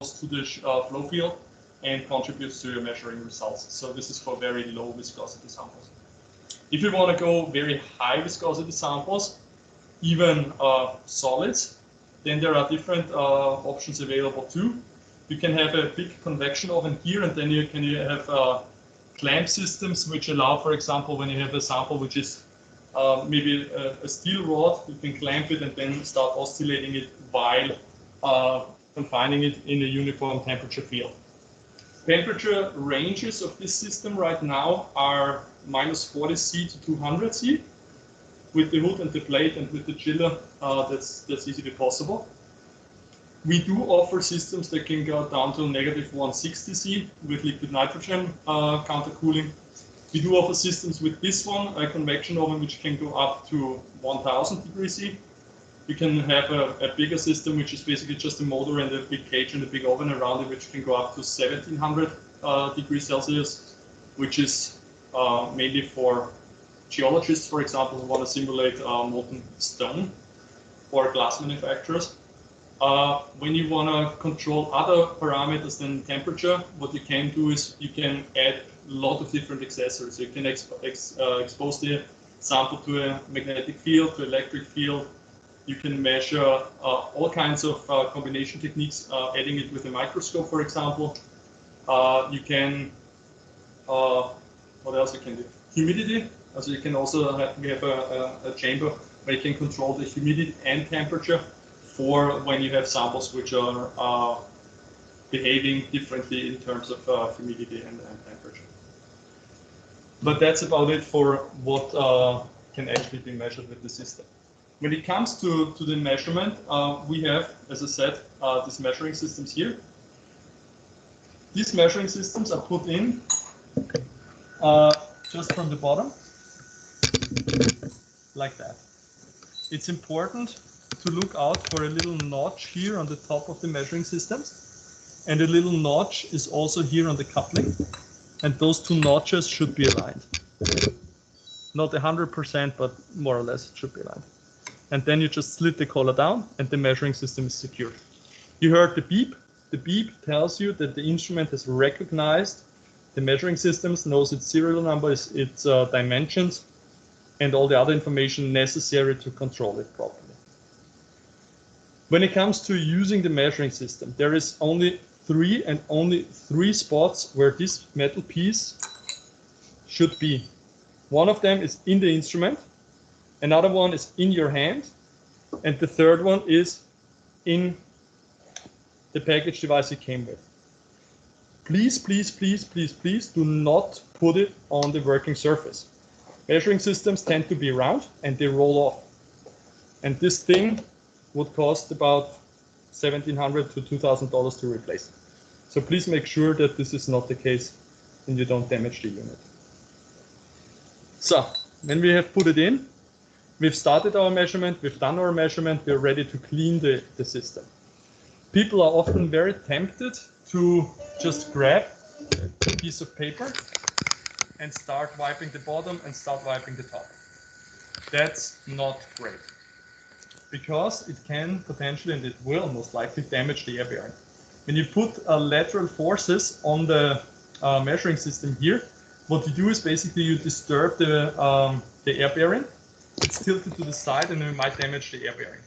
to the flow field and contributes to your measuring results. So this is for very low viscosity samples. If you want to go very high viscosity samples, even solids, then there are different options available too. You can have a big convection oven here, and then you can have clamp systems which allow, for example, when you have a sample which is maybe a steel rod, you can clamp it and then start oscillating it while confining it in a uniform temperature field. Temperature ranges of this system right now are -40 C to 200 C. With the hood and the plate and with the chiller, that's easily possible. We do offer systems that can go down to -160 C with liquid nitrogen countercooling. We do offer systems with this one, a convection oven, which can go up to 1000 degrees C. You can have a bigger system, which is basically just a motor and a big cage and a big oven around it, which can go up to 1700 degrees Celsius, which is mainly for geologists, for example, who want to simulate molten stone, or glass manufacturers. When you want to control other parameters than temperature, what you can do is you can add a lot of different accessories. You can expose the sample to a magnetic field, to electric field. You can measure all kinds of combination techniques, adding it with a microscope, for example. You can, what else you can do? Humidity. So you can also have a chamber where you can control the humidity and temperature for when you have samples which are behaving differently in terms of humidity and temperature. But that's about it for what can actually be measured with the system. When it comes to the measurement, we have, as I said, these measuring systems here. These measuring systems are put in just from the bottom, like that. It's important to look out for a little notch here on the top of the measuring systems, and a little notch is also here on the coupling, and those two notches should be aligned. Not 100%, but more or less it should be aligned. And then you just slit the collar down and the measuring system is secured. You heard the beep. The beep tells you that the instrument has recognized the measuring systems, knows its serial number, its dimensions, and all the other information necessary to control it properly. When it comes to using the measuring system, there is only three spots where this metal piece should be. One of them is in the instrument, another one is in your hand, and the third one is in the package device it came with. Please, please, please, please, please do not put it on the working surface. Measuring systems tend to be round and they roll off. And this thing would cost about $1,700 to $2,000 to replace. So please make sure that this is not the case and you don't damage the unit. So when we have put it in, we've started our measurement, we've done our measurement, we're ready to clean the system. People are often very tempted to just grab a piece of paper and start wiping the bottom and start wiping the top. That's not great, because it can potentially, and it will most likely, damage the air bearing. When you put lateral forces on the measuring system here, what you do is basically you disturb the air bearing. It's tilted to the side and it might damage the air bearing.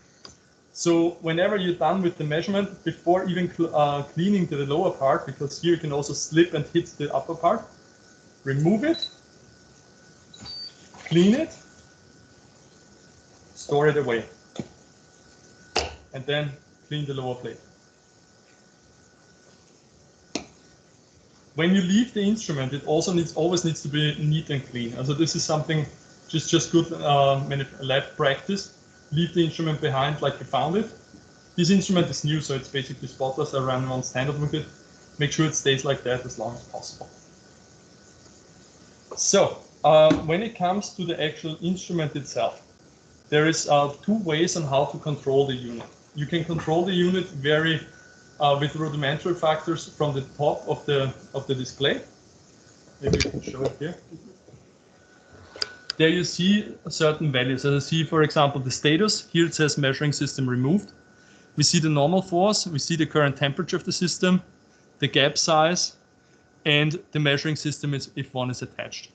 So whenever you're done with the measurement, before even cleaning the lower part, because here you can also slip and hit the upper part, remove it, clean it, store it away, and then clean the lower plate. When you leave the instrument, it also always needs to be neat and clean. So this is something just good lab practice. Leave the instrument behind like you found it. This instrument is new, so it's basically spotless. I ran one standard with it. Make sure it stays like that as long as possible. So when it comes to the actual instrument itself, there is two ways on how to control the unit. You can control the unit with rudimentary factors from the top of the display. Maybe you can show it here. There you see certain values. As I see, for example, the status. Here it says measuring system removed. We see the normal force, we see the current temperature of the system, the gap size, and the measuring system is if one is attached.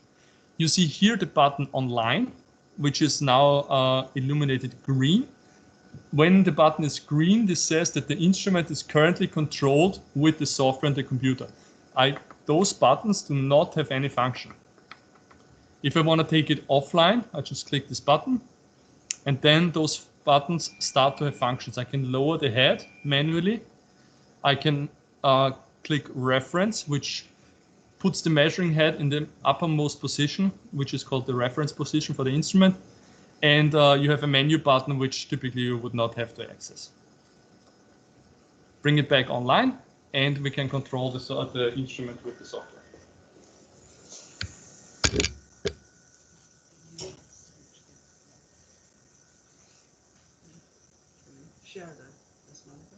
You see here the button online, which is now illuminated green. When the button is green, this says that the instrument is currently controlled with the software and the computer. Those buttons do not have any function. If I want to take it offline, I just click this button, and then those buttons start to have functions. I can lower the head manually. I can click reference, which puts the measuring head in the uppermost position, which is called the reference position for the instrument. And you have a menu button, which typically you would not have to access. Bring it back online, and we can control the instrument with the software. Share this monitor.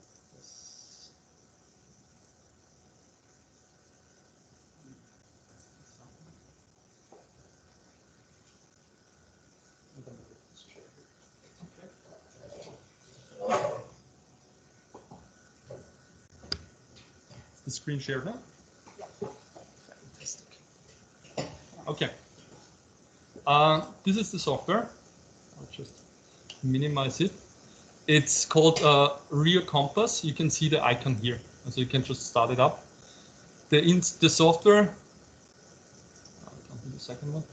The screen shared now? Fantastic. Okay. This is the software. I'll just minimize it. It's called Rheometer. You can see the icon here, so you can just start it up. The software. I'll do the second one.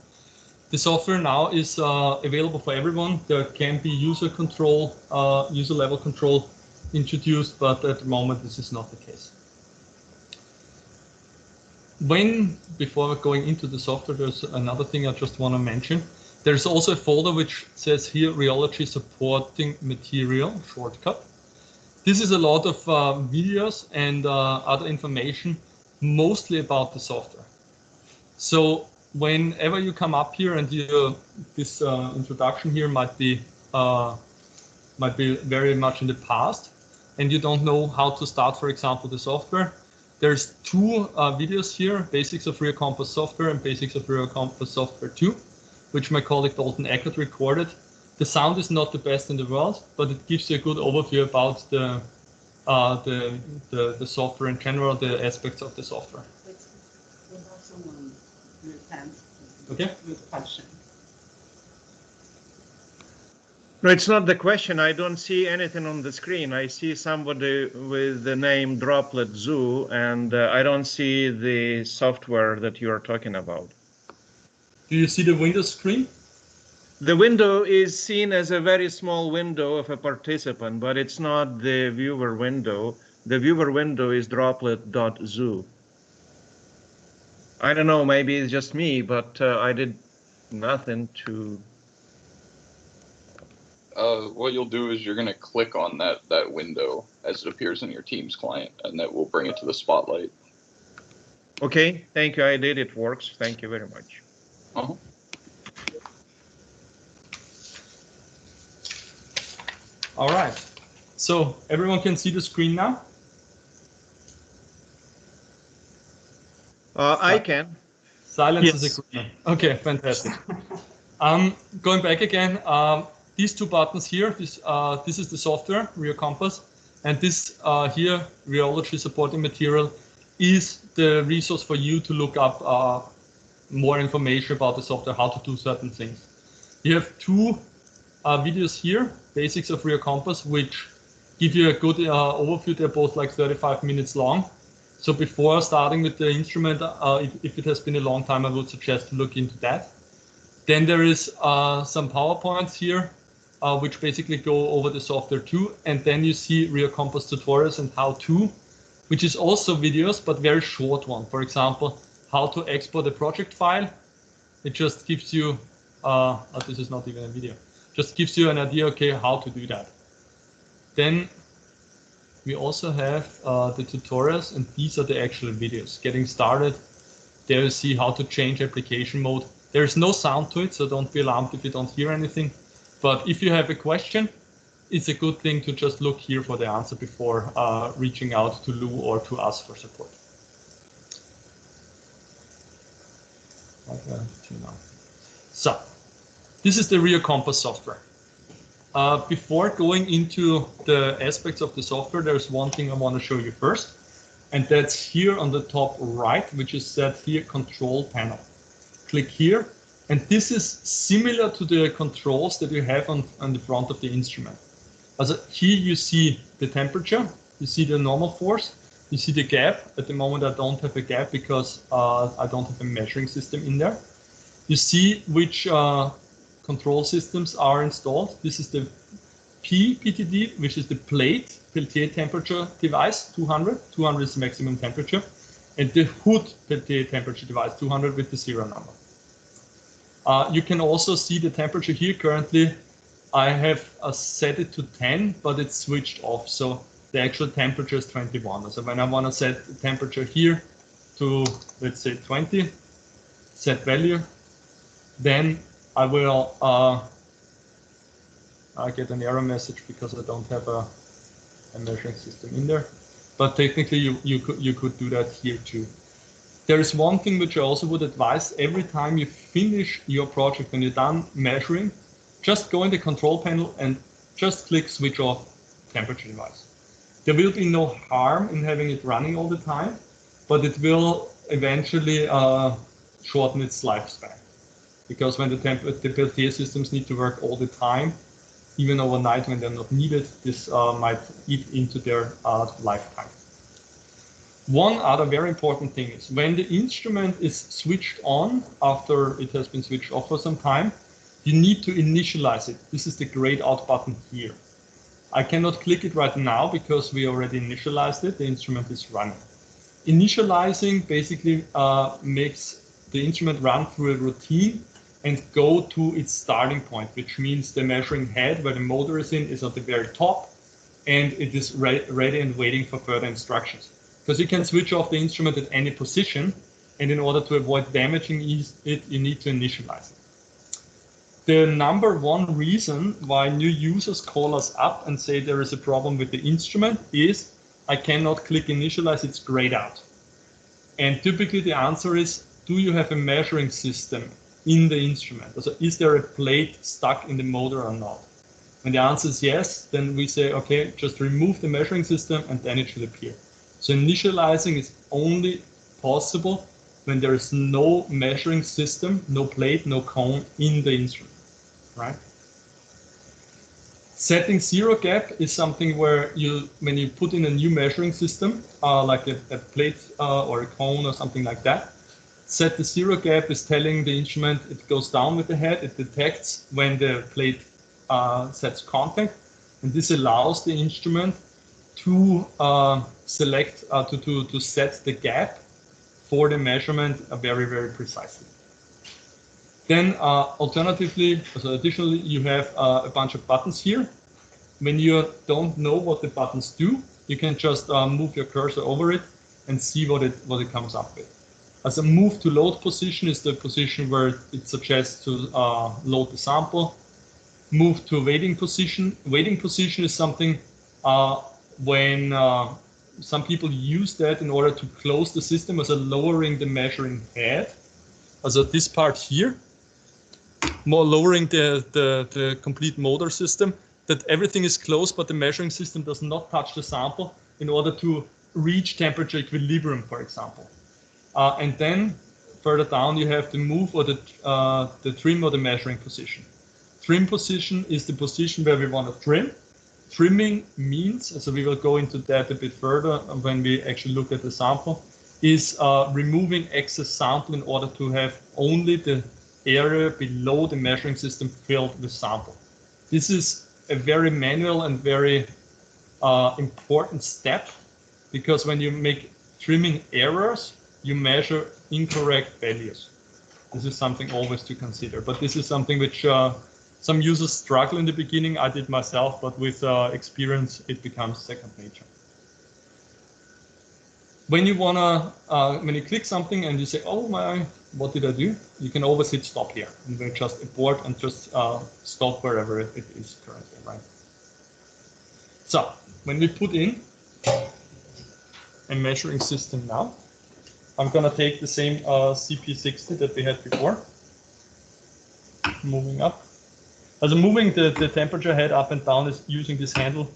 The software now is available for everyone. There can be user control, user level control introduced, but at the moment this is not the case. Before going into the software, there's another thing I just want to mention. There's also a folder which says here Rheology Supporting Material shortcut. This is a lot of videos and other information, mostly about the software. So whenever you come up here and this introduction here might be very much in the past, and you don't know how to start, for example, the software. There's two videos here, Basics of Rheometer Software and Basics of Rheometer Software 2, which my colleague Dalton Eckert recorded. The sound is not the best in the world, but it gives you a good overview about the software in general, the aspects of the software. We have someone in the tent with a question. No, it's not the question. I don't see anything on the screen. I see somebody with the name Droplet Zoo, and I don't see the software that you are talking about. Do you see the Windows screen? The window is seen as a very small window of a participant, but it's not the viewer window. The viewer window is droplet.zoo. I don't know, maybe it's just me, but I did nothing to... What you'll do is you're going to click on that window as it appears in your Teams client, and that will bring it to the spotlight. Okay, thank you. I did. It works. Thank you very much. Uh-huh. All right. So everyone can see the screen now? I can. Silence Yes. is agreement. Okay, fantastic. Going back again, these two buttons here, this is the software, Rheometer, and this here, Rheology Supporting Material, is the resource for you to look up more information about the software, how to do certain things. You have two videos here, Basics of Rheometer, which give you a good overview. They're both like 35 minutes long. So before starting with the instrument, if it has been a long time, I would suggest to look into that. Then there is some PowerPoints here, which basically go over the software too. And then you see Rheometer tutorials and how-to, which is also videos, but very short one. For example, how to export a project file. It just gives you, this is not even a video, just gives you an idea, okay, how to do that. Then we also have the tutorials, and these are the actual videos. Getting started, there you see how to change application mode. There is no sound to it, so don't be alarmed if you don't hear anything. But if you have a question, it's a good thing to just look here for the answer before reaching out to Lou or to us for support. So, this is the Rheometer software. Before going into the aspects of the software, there's one thing I want to show you first, and that's here on the top right, which is set here, control panel. Click here, and this is similar to the controls that you have on the front of the instrument. Also here you see the temperature, you see the normal force, you see the gap. At the moment I don't have a gap because I don't have a measuring system in there. You see which control systems are installed. This is the PTD, which is the plate Peltier temperature device, 200. 200 is the maximum temperature. And the hood Peltier temperature device, 200 with the serial number. You can also see the temperature here. Currently, I have set it to 10, but it's switched off. So the actual temperature is 21. So when I want to set the temperature here to, let's say, 20, set value, then I will I get an error message because I don't have a measuring system in there. But technically, you could do that here too. There is one thing which I also would advise: every time you finish your project, when you're done measuring, just go in the control panel and just click switch off temperature device. There will be no harm in having it running all the time, but it will eventually shorten its lifespan. Because when the Peltier systems need to work all the time, even overnight when they're not needed, this might eat into their lifetime. One other very important thing is when the instrument is switched on after it has been switched off for some time, you need to initialize it. This is the grayed out button here. I cannot click it right now because we already initialized it. The instrument is running. Initializing basically makes the instrument run through a routine and go to its starting point, which means the measuring head where the motor is in is at the very top, and it is ready and waiting for further instructions. Because you can switch off the instrument at any position, and in order to avoid damaging it, you need to initialize it. The number one reason why new users call us up and say there is a problem with the instrument is I cannot click initialize, it's grayed out. And typically the answer is, do you have a measuring system in the instrument? So is there a plate stuck in the motor or not? When the answer is yes, then we say, okay, just remove the measuring system and then it should appear. So initializing is only possible when there is no measuring system, no plate, no cone in the instrument, right? Setting zero gap is something where when you put in a new measuring system, like a plate or a cone or something like that, set the zero gap is telling the instrument it goes down with the head, it detects when the plate sets contact, and this allows the instrument to select, to set the gap for the measurement very, very precisely. Then alternatively, so additionally, you have a bunch of buttons here. When you don't know what the buttons do, you can just move your cursor over it and see what it comes up with. As a move to load position is the position where it suggests to load the sample. Move to waiting position. Waiting position is something when some people use that in order to close the system, as a lowering the measuring head. Also this part here, more lowering the complete motor system, that everything is closed, but the measuring system does not touch the sample in order to reach temperature equilibrium, for example. And then further down you have the move or the trim or the measuring position. Trim position is the position where we want to trim. Trimming means, so we will go into that a bit further when we actually look at the sample, is removing excess sample in order to have only the area below the measuring system filled with sample. This is a very manual and very important step, because when you make trimming errors, you measure incorrect values. This is something always to consider, but this is something which some users struggle in the beginning. I did myself, but with experience, it becomes second nature. When you wanna, when you click something and you say, "Oh my, what did I do?" You can always hit stop here, and then just abort and just stop wherever it is currently, right? So when we put in a measuring system now, I'm gonna take the same CP60 that we had before. Moving up. Also moving the temperature head up and down is using this handle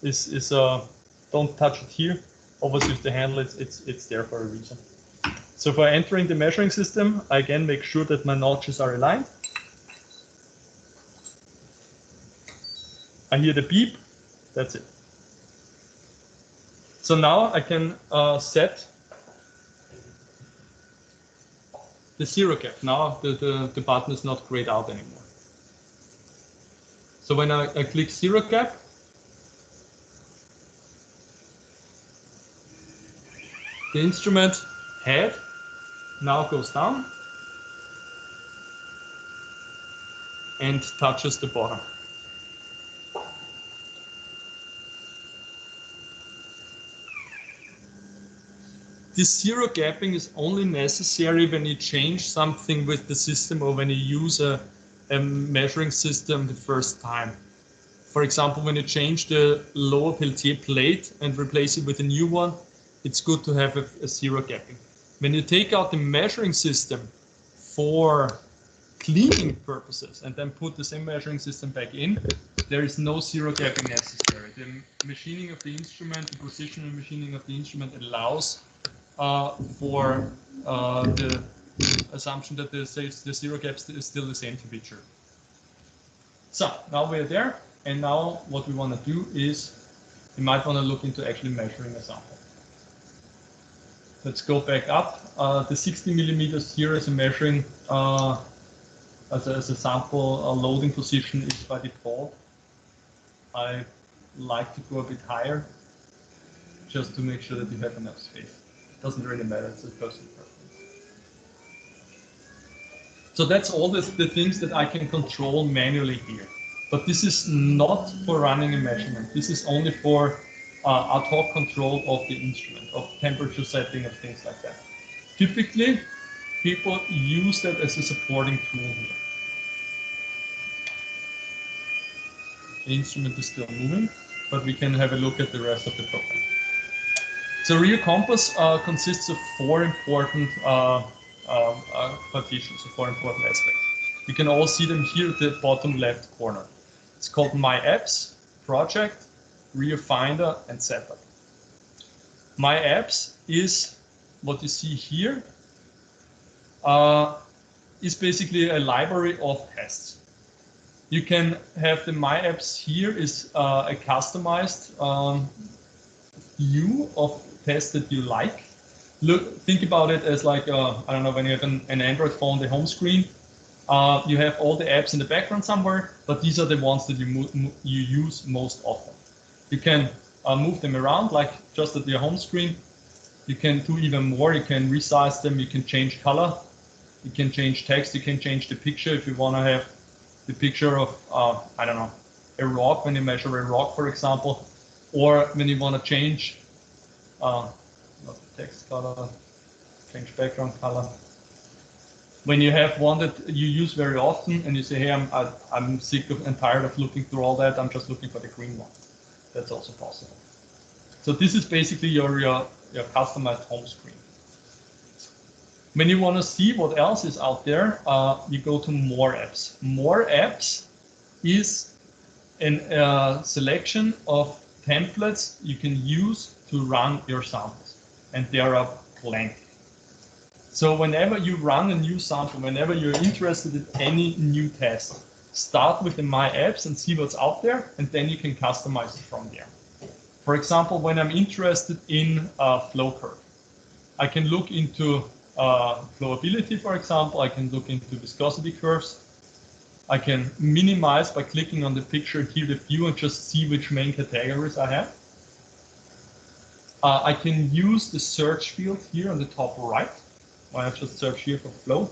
is don't touch it here. Obviously with the handle it's there for a reason. So for entering the measuring system, I again make sure that my notches are aligned. I hear the beep, that's it. So now I can set the zero gap. Now the button is not grayed out anymore. So when I click zero gap, the instrument head now goes down and touches the bottom. This zero gapping is only necessary when you change something with the system or when you use a measuring system the first time. For example, when you change the lower Peltier plate and replace it with a new one, it's good to have a zero gapping. When you take out the measuring system for cleaning purposes and then put the same measuring system back in, there is no zero gapping necessary. The machining of the instrument, the positional machining of the instrument allows for the assumption that the zero gap is still the same temperature. So now we're there, and now what we want to do is you might want to look into actually measuring a sample. Let's go back up. The 60 millimeters here as a measuring as a sample loading position is by default. I like to go a bit higher just to make sure that you have enough space. It doesn't really matter, it's a personal preference. So that's all the things that I can control manually here. But this is not for running a measurement. This is only for ad hoc control of the instrument, of temperature setting, of things like that. Typically, people use that as a supporting tool here. The instrument is still moving, but we can have a look at the rest of the program. So Rheo compass consists of four important partitions, so four important aspects. You can all see them here at the bottom left corner. It's called My Apps, Project, Rheo Finder, and Setup. My Apps is what you see here. Is basically a library of tests. You can have the My Apps here is a customized view of tests that you like. Think about it as like, I don't know, when you have an Android phone, the home screen, you have all the apps in the background somewhere, but these are the ones that you use most often. You can move them around, like just at your home screen. You can do even more. You can resize them. You can change color. You can change text. You can change the picture if you want to have the picture of, I don't know, a rock, when you measure a rock, for example, or when you want to change not the text color, change background color. When you have one that you use very often and you say, hey, I'm sick of and tired of looking through all that, I'm just looking for the green one. That's also possible. So this is basically your customized home screen. When you want to see what else is out there, you go to More Apps. More Apps is a selection of templates you can use to run your samples, and there are plenty. So whenever you run a new sample, whenever you're interested in any new test, start with the My Apps and see what's out there, and then you can customize it from there. For example, when I'm interested in flow curve, I can look into flowability, for example. I can look into viscosity curves. I can minimize by clicking on the picture here, the view, and just see which main categories I have. I can use the search field here on the top right. I just search here for flow.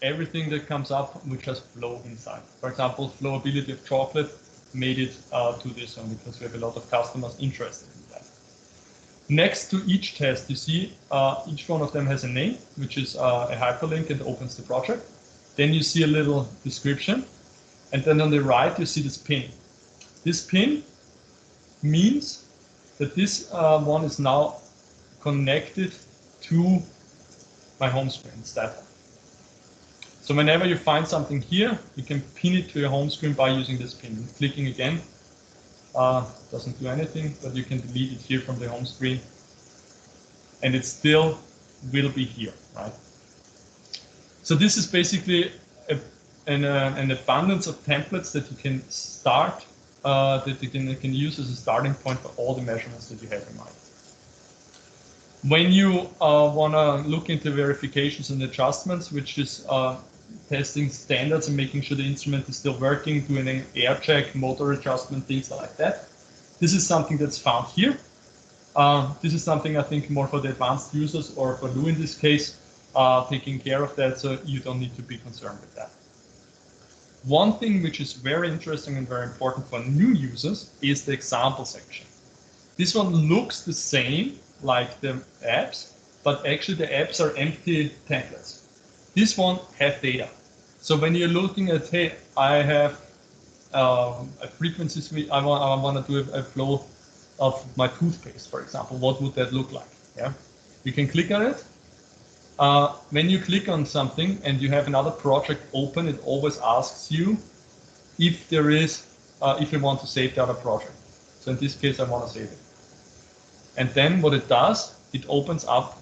Everything that comes up which has flow inside. For example, flowability of chocolate made it to this one because we have a lot of customers interested in that. Next to each test, you see each one of them has a name, which is a hyperlink and opens the project. Then you see a little description, and then on the right you see this pin. This pin means that this one is now connected to my home screen, Stata. So whenever you find something here, you can pin it to your home screen by using this pin. Clicking again doesn't do anything, but you can delete it here from the home screen, and it still will be here, right? So this is basically an abundance of templates that you can start, that you can use as a starting point for all the measurements that you have in mind. When you want to look into verifications and adjustments, which is testing standards and making sure the instrument is still working, doing an air check, motor adjustment, things like that, this is something that's found here. This is something I think more for the advanced users, or for Lou in this case, taking care of that, so you don't need to be concerned with that. One thing which is very interesting and very important for new users is the example section. This one looks the same like the apps, but actually the apps are empty templates. This one have data. So when you're looking at, hey, I have a frequency suite, I want to do a flow of my toothpaste, for example, what would that look like? Yeah, you can click on it. When you click on something and you have another project open, it always asks you if there is, if you want to save the other project. So in this case, I want to save it. And then what it does, it opens up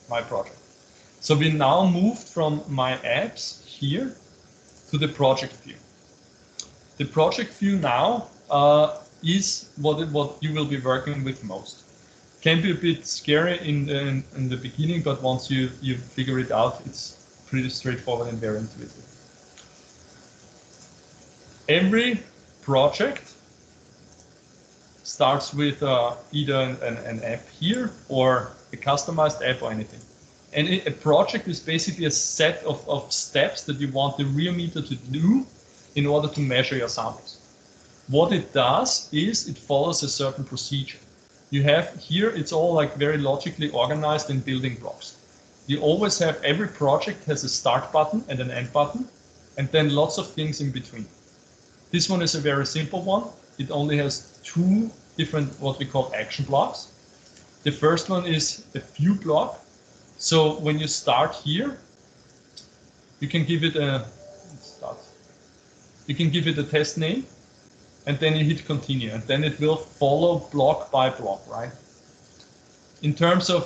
my project. So we now moved from my apps here to the project view. The project view now is what you will be working with most. Can be a bit scary in the beginning, but once you figure it out, it's pretty straightforward and very intuitive. Every project starts with either an app here or a customized app or anything. And a project is basically a set of steps that you want the Rheometer to do in order to measure your samples. What it does is it follows a certain procedure. You have here, it's all like very logically organized in building blocks. You always have, every project has a start button and an end button, and then lots of things in between. This one is a very simple one. It only has two different, what we call action blocks. The first one is a view block. So when you start here, you can give it a, test name, and then you hit continue, and then it will follow block by block, right? In terms of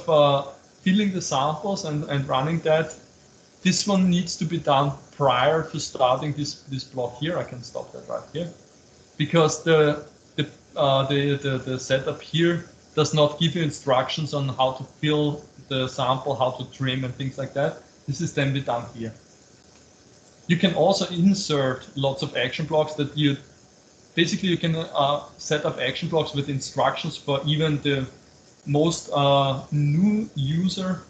filling the samples and running that, this one needs to be done prior to starting this block here. I can stop that right here, because the setup here does not give you instructions on how to fill the sample, how to trim and things like that. This is then be done here. You can also insert lots of action blocks that you can set up action blocks with instructions for even the most new user,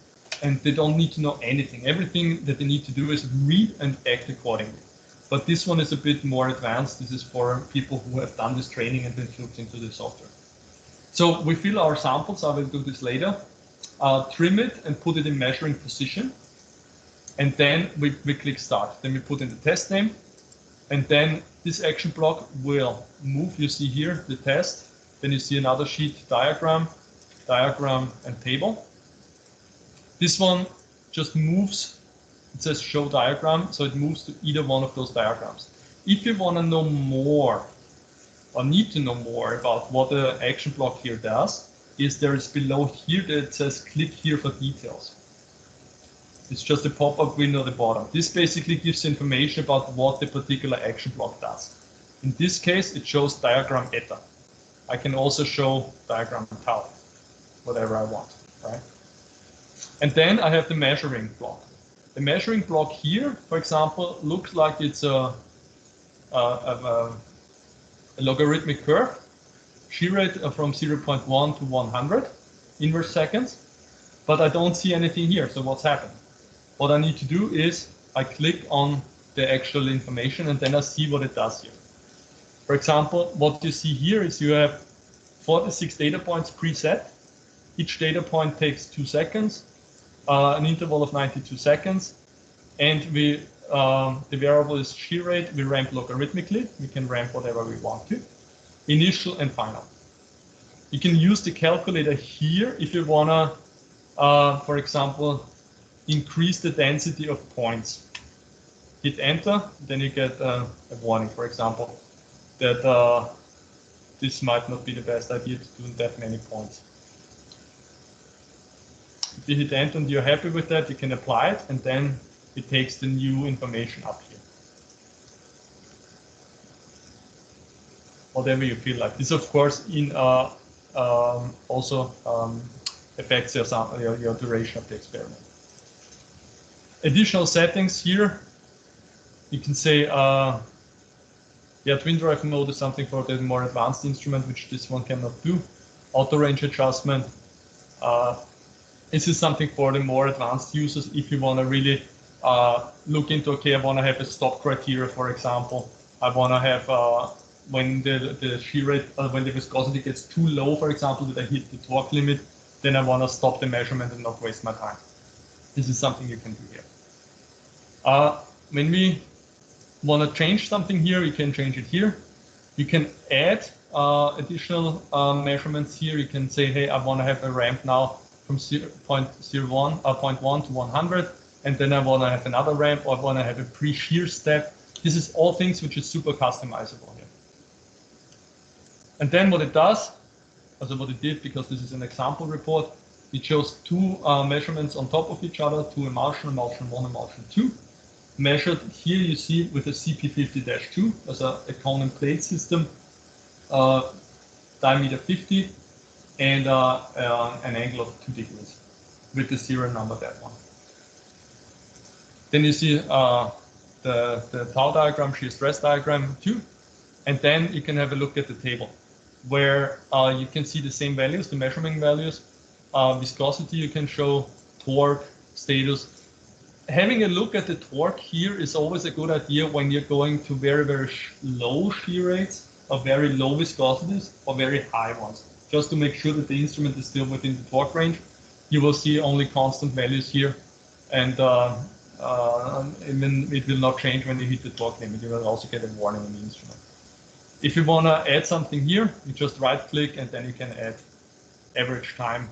and they don't need to know anything. Everything that they need to do is read and act accordingly. But this one is a bit more advanced. This is for people who have done this training and then looked into the software. So we fill our samples, I will do this later, trim it and put it in measuring position. And then we click start. Then we put in the test name, and then this action block will move. You see here the test, then you see another sheet, diagram, and table. This one just moves, it says show diagram, so it moves to either one of those diagrams. If you want to know more, or need to know more about what the action block here does, is there is below here that says click here for details. It's just a pop-up window at the bottom. This basically gives information about what the particular action block does. In this case, it shows diagram eta. I can also show diagram tau, whatever I want, right? And then I have the measuring block. The measuring block here, for example, looks like it's a logarithmic curve, shear rate from 0.1 to 100 inverse seconds, but I don't see anything here. So what's happened? What I need to do is I click on the actual information, and then I see what it does here. For example, what you see here is you have 46 data points preset. Each data point takes 2 seconds, an interval of 92 seconds, and the variable is shear rate. We ramp logarithmically. We can ramp whatever we want to, initial and final. You can use the calculator here if you wanna, for example, increase the density of points. hit enter, then you get a warning, for example, that this might not be the best idea to do that many points. If you hit enter and you're happy with that, you can apply it, and then it takes the new information up here. Whatever you feel like. This, of course, also affects your duration of the experiment. Additional settings here, you can say, twin drive mode is something for the more advanced instrument, which this one cannot do. Auto range adjustment. This is something for the more advanced users if you want to really look into, okay, I want to have a stop criteria, for example. I want to have when the shear rate, when the viscosity gets too low, for example, that I hit the torque limit, then I want to stop the measurement and not waste my time. This is something you can do here. When we want to change something here, you can change it here. You can add additional measurements here. You can say, hey, I want to have a ramp now from 0.1 to 100, and then I want to have another ramp, or I want to have a pre-shear step. This is all things which is super customizable here. And then what it does, also what it did, because this is an example report, it shows two measurements on top of each other, two emulsion 1, emulsion 2. Measured here, you see with a CP50-2 as a cone and plate system, diameter 50, and an angle of 2 degrees with the serial number, that one. Then you see the tau diagram, shear stress diagram too, and then you can have a look at the table where you can see the same values, the measurement values, viscosity you can show, torque, status. Having a look at the torque here is always a good idea when you're going to very, very low shear rates, or very low viscosities, or very high ones, just to make sure that the instrument is still within the torque range. You will see only constant values here, and then it will not change when you hit the torque limit. You will also get a warning on the instrument. If you want to add something here, you just right click, and then you can add average time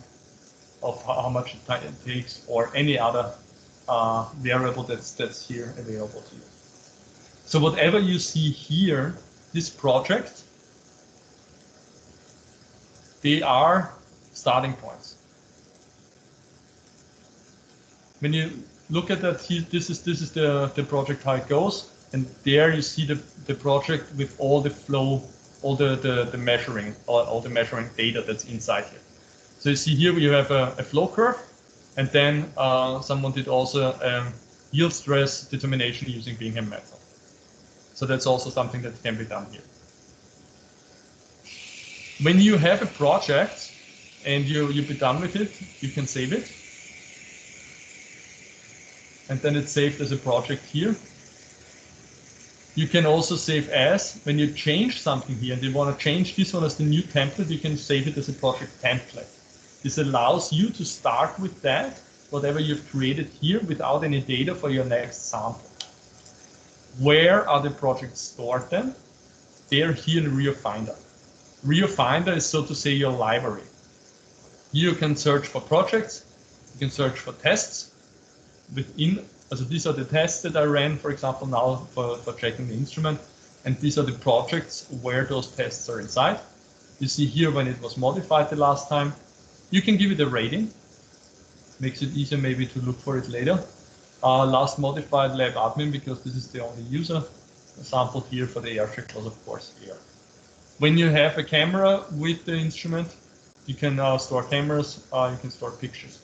of how much it takes, or any other variable that's here available to you. So whatever you see here, this project, they are starting points. When you look at that, this is the project, how it goes, and there you see the project with all the flow, all the measuring, all the measuring data that's inside here. So you see here we have a flow curve, and then someone did also yield stress determination using Bingham method. So that's also something that can be done here. When you have a project and you'll be done with it, you can save it. And then it's saved as a project here. You can also save as, when you change something here and you want to change this one as the new template, you can save it as a project template. This allows you to start with that, whatever you've created here, without any data for your next sample. Where are the projects stored then? They're here in Rheofinder. Rheofinder is, so to say, your library. Here you can search for projects, you can search for tests. So these are the tests that I ran, for example, now for checking the instrument, and these are the projects where those tests are inside. You see here when it was modified the last time. You can give it a rating. Makes it easier maybe to look for it later. Last modified lab admin, because this is the only user. Sample here for the air check was, of course, air. When you have a camera with the instrument, you can store cameras, you can store pictures.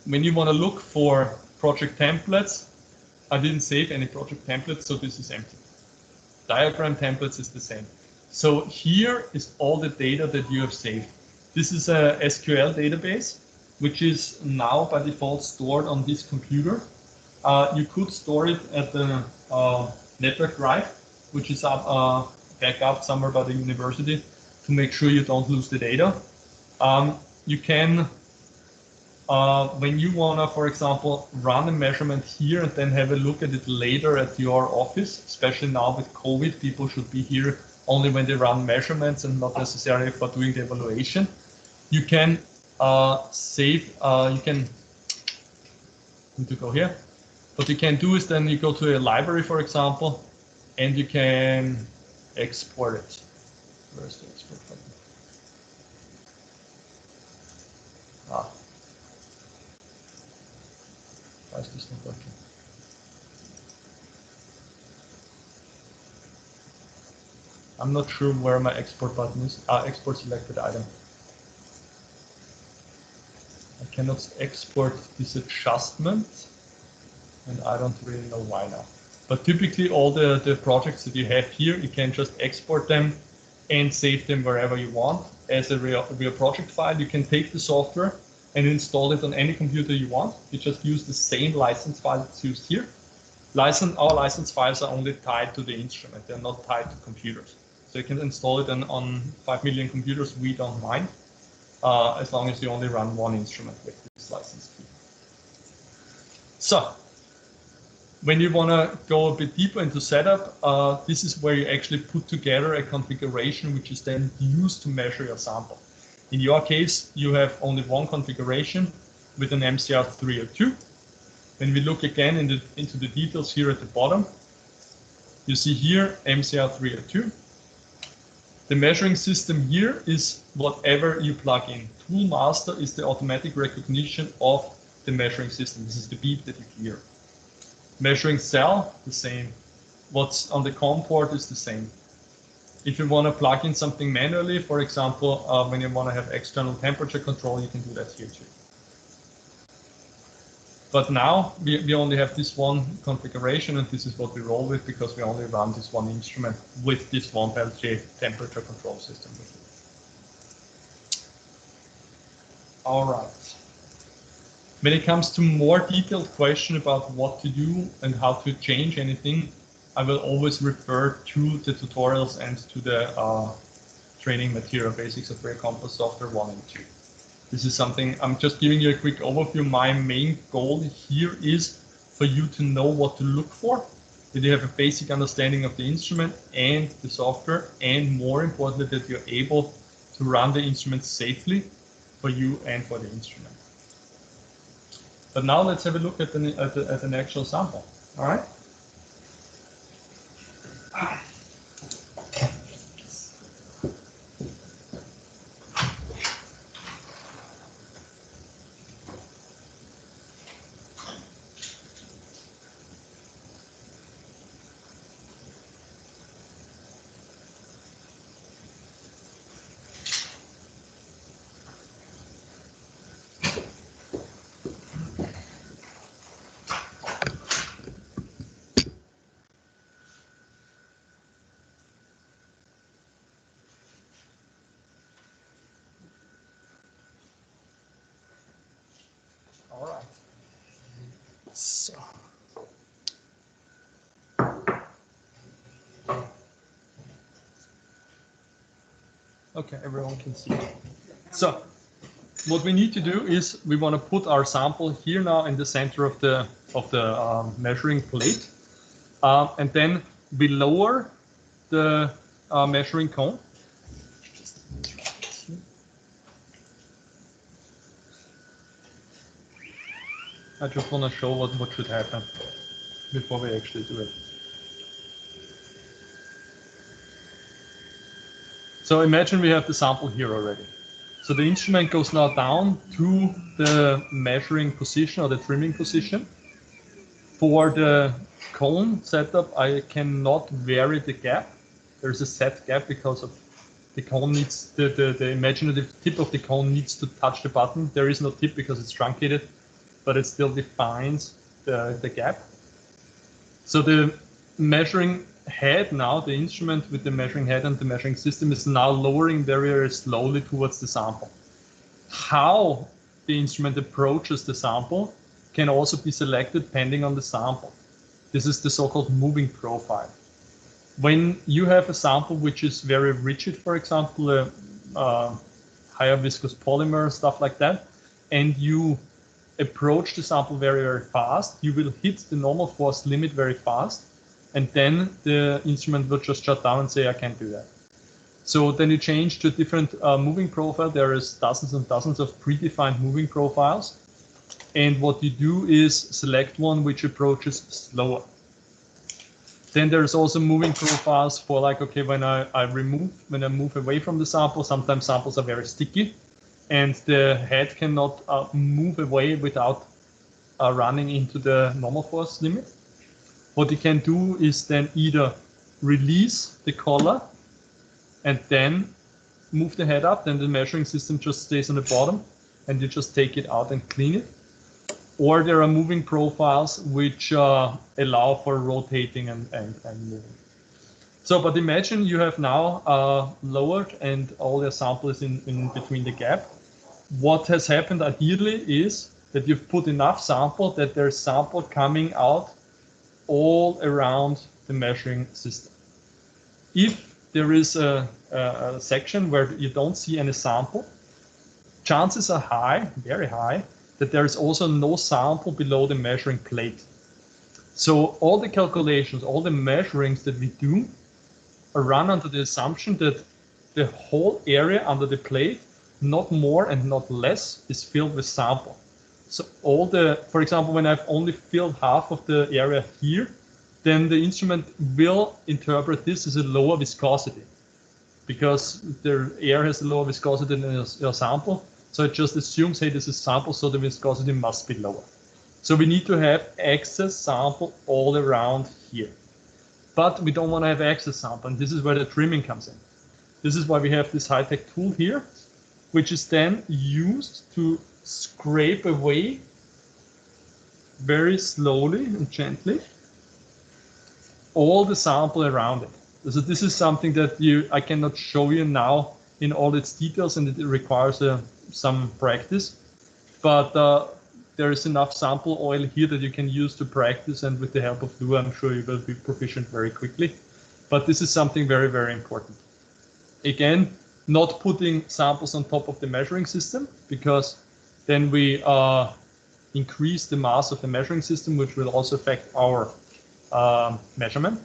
When you want to look for project templates, I didn't save any project templates, so this is empty. Diagram templates is the same. So here is all the data that you have saved. This is a SQL database, which is now by default stored on this computer. You could store it at the network drive, which is back up somewhere by the university, to make sure you don't lose the data. You can, when you wanna, for example, run a measurement here and then have a look at it later at your office, especially now with COVID, people should be here only when they run measurements and not necessarily for doing the evaluation. You can save, you can, need to go here. What you can do is then you go to a library, for example, and you can export it. Where's the export button? Ah. Why is this not working? I'm not sure where my export button is. Export selected item. I cannot export this adjustment, and I don't really know why now. But typically all the projects that you have here, you can just export them and save them wherever you want as a real project file. You can take the software and install it on any computer you want. You just use the same license file that's used here. Our license files are only tied to the instrument. They're not tied to computers. So you can install it on 5 million computers. We don't mind, as long as you only run one instrument with this license key. So when you want to go a bit deeper into setup, this is where you actually put together a configuration which is then used to measure your sample. In your case, you have only one configuration with an MCR 302. When we look again into the details here at the bottom, you see here MCR 302. The measuring system here is whatever you plug in. Tool master is the automatic recognition of the measuring system. This is the beep that you hear. Measuring cell, the same. What's on the COM port is the same. If you want to plug in something manually, for example, when you want to have external temperature control, you can do that here too. But now we only have this one configuration, and this is what we roll with because we only run this one instrument with this one LJ temperature control system. All right. When it comes to more detailed question about what to do and how to change anything, I will always refer to the tutorials and to the training material, Basics of Very Complex Software 1 and 2. This is something, I'm just giving you a quick overview. My main goal here is for you to know what to look for, that you have a basic understanding of the instrument and the software, and more importantly, that you're able to run the instrument safely for you and for the instrument. But now let's have a look at an actual sample, all right? All right. So. Okay, everyone can see. So what we need to do is we want to put our sample here now in the center of the measuring plate, and then we lower the measuring cone. I just want to show what should happen before we actually do it. So imagine we have the sample here already. So the instrument goes now down to the measuring position or the trimming position. For the cone setup, I cannot vary the gap. There's a set gap because of the cone needs, the imaginative tip of the cone needs to touch the button. There is no tip because it's truncated, but it still defines the gap. So the measuring head now, the instrument with the measuring head and the measuring system is now lowering very, very slowly towards the sample. How the instrument approaches the sample can also be selected depending on the sample. This is the so-called moving profile. When you have a sample which is very rigid, for example, higher viscous polymer, stuff like that, and you approach the sample very, very fast, you will hit the normal force limit very fast, and then the instrument will just shut down and say, I can't do that. So then you change to a different moving profile. There is dozens and dozens of predefined moving profiles. And what you do is select one which approaches slower. Then there's also moving profiles for like, okay, when I move away from the sample, sometimes samples are very sticky and the head cannot move away without running into the normal force limit. What you can do is then either release the collar and then move the head up, then the measuring system just stays on the bottom and you just take it out and clean it. Or there are moving profiles which allow for rotating and moving. So, but imagine you have now lowered and all your sample is in between the gap. What has happened ideally is that you've put enough sample that there's sample coming out all around the measuring system. If there is a section where you don't see any sample, chances are high, very high, that there is also no sample below the measuring plate. So all the calculations, all the measurings that we do are run under the assumption that the whole area under the plate, not more and not less, is filled with sample. So all the, for example, when I've only filled half of the area here, then the instrument will interpret this as a lower viscosity because the air has a lower viscosity than your sample. So it just assumes, hey, this is sample, so the viscosity must be lower. So we need to have excess sample all around here. But we don't want to have excess sample, and this is where the trimming comes in. This is why we have this high-tech tool here, which is then used to scrape away very slowly and gently all the sample around it. So this is something that I cannot show you now in all its details, and it requires some practice, but there is enough sample oil here that you can use to practice, and with the help of Lua, I'm sure you will be proficient very quickly. But this is something very, very important. Again, not putting samples on top of the measuring system, because then we increase the mass of the measuring system, which will also affect our measurement,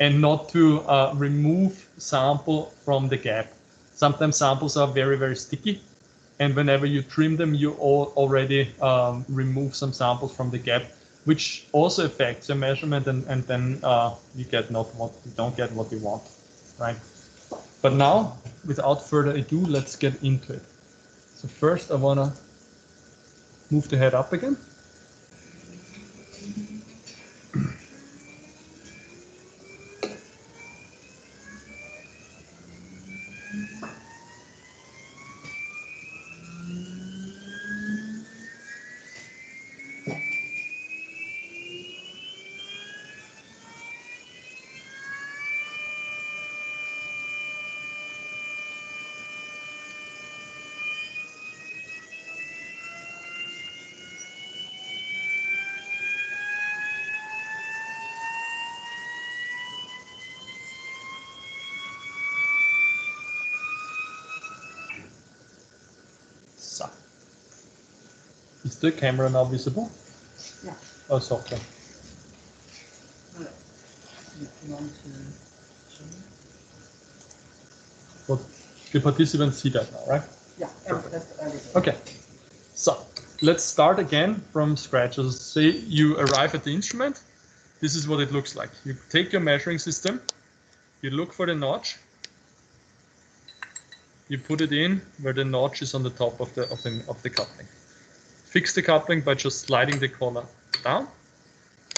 and not to remove sample from the gap. Sometimes samples are very, very sticky, and whenever you trim them, you already remove some samples from the gap, which also affects your measurement, and then you don't get what you want, right? But now, without further ado, let's get into it. So first, I want to move the head up again. So, is the camera now visible? Yeah. Oh, it's okay. You want to show me? Well, the participants see that now, right? Yeah, that's everything. Okay. So let's start again from scratch. So say you arrive at the instrument. This is what it looks like. You take your measuring system. You look for the notch. You put it in where the notch is on the top of the coupling. Fix the coupling by just sliding the collar down.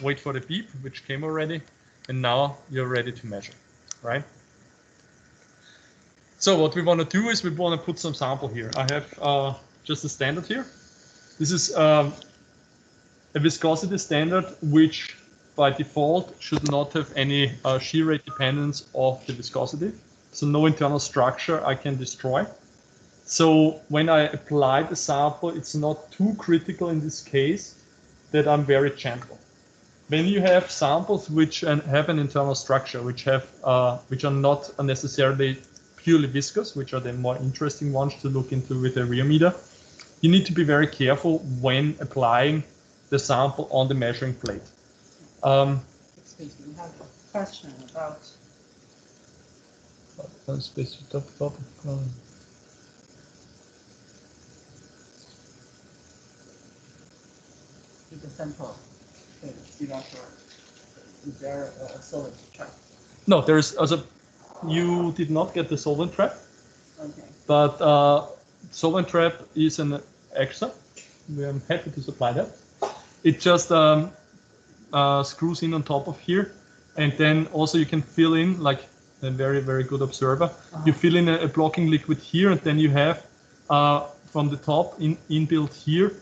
Wait for the beep, which came already, and now you're ready to measure, right? So what we want to do is we want to put some sample here. I have just a standard here. This is a viscosity standard, which by default should not have any shear rate dependence of the viscosity. So no internal structure I can destroy. So when I apply the sample, it's not too critical in this case that I'm very gentle. When you have samples which have an internal structure, which are not necessarily purely viscous, which are the more interesting ones to look into with a rheometer, you need to be very careful when applying the sample on the measuring plate. Excuse me, I have a question about. with the sample evaporate? Is there a solvent trap? No, there's also, you did not get the solvent trap, Okay. but solvent trap is an extra. I'm happy to supply that. It just screws in on top of here, and then also you can fill in, like a very, very good observer. You fill in a blocking liquid here, and then you have from the top inbuilt here